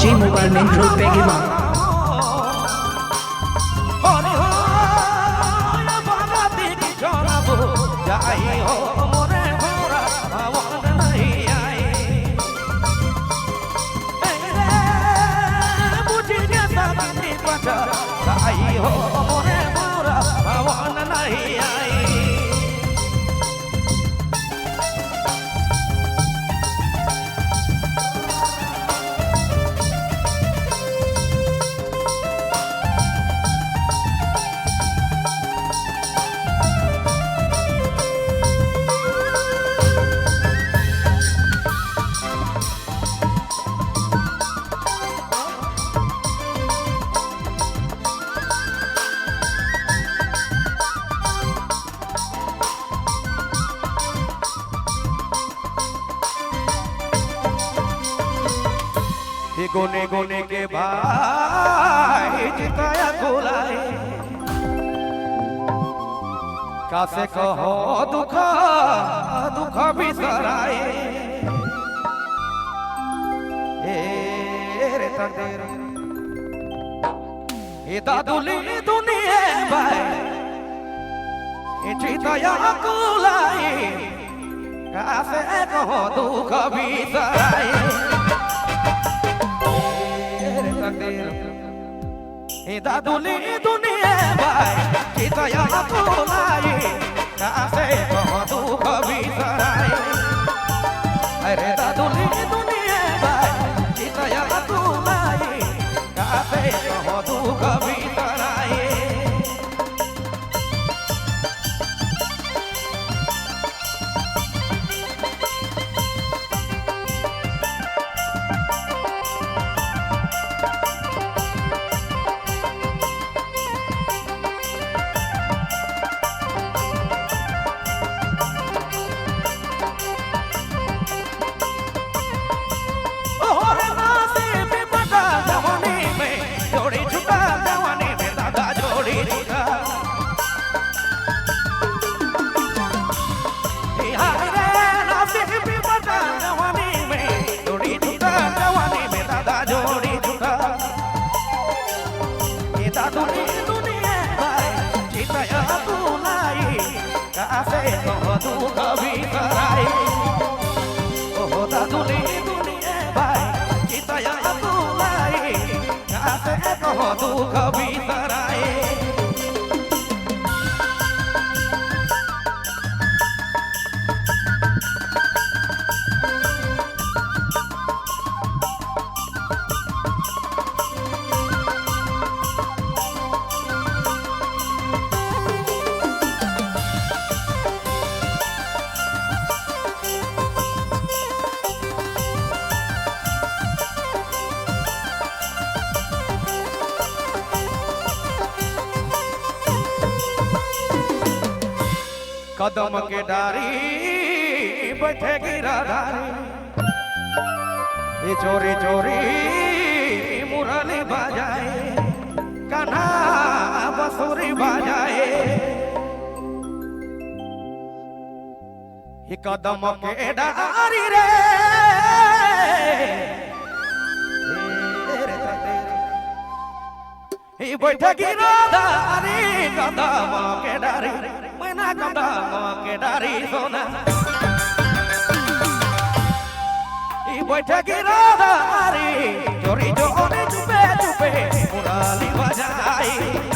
G Mobile Metro Pegima. गोने गोने के भाई जिताया गोलाए कासे कहो दुखा दुखा भी सराए रे तंदेर ये दादुली दुनिया भाई जिताया गोलाए कासे कहो दुखा भी सराए दादुली दुनिया भाई चितया कोलाई कासे कहतु कभी सराय अरे दादुली दुनिया भाई चितया कोलाई कासे कहतु कभी सराय कहतु कभी सराय ओ दादुली दुनिया भाई चितया कोलाई कासे कहतु कभी सराय कदम के डारी बैठेगी राधारी ये चोरी चोरी मुरली बजाए कान्हा बंसुरी बजाए ये कदम के डारी रे ये बैठेगी राधारी कदम के डारी मैना कदम के डारी सोना ये बैठेगी राधारी चोरी चोरी चुपे चुपे मुरली बजाई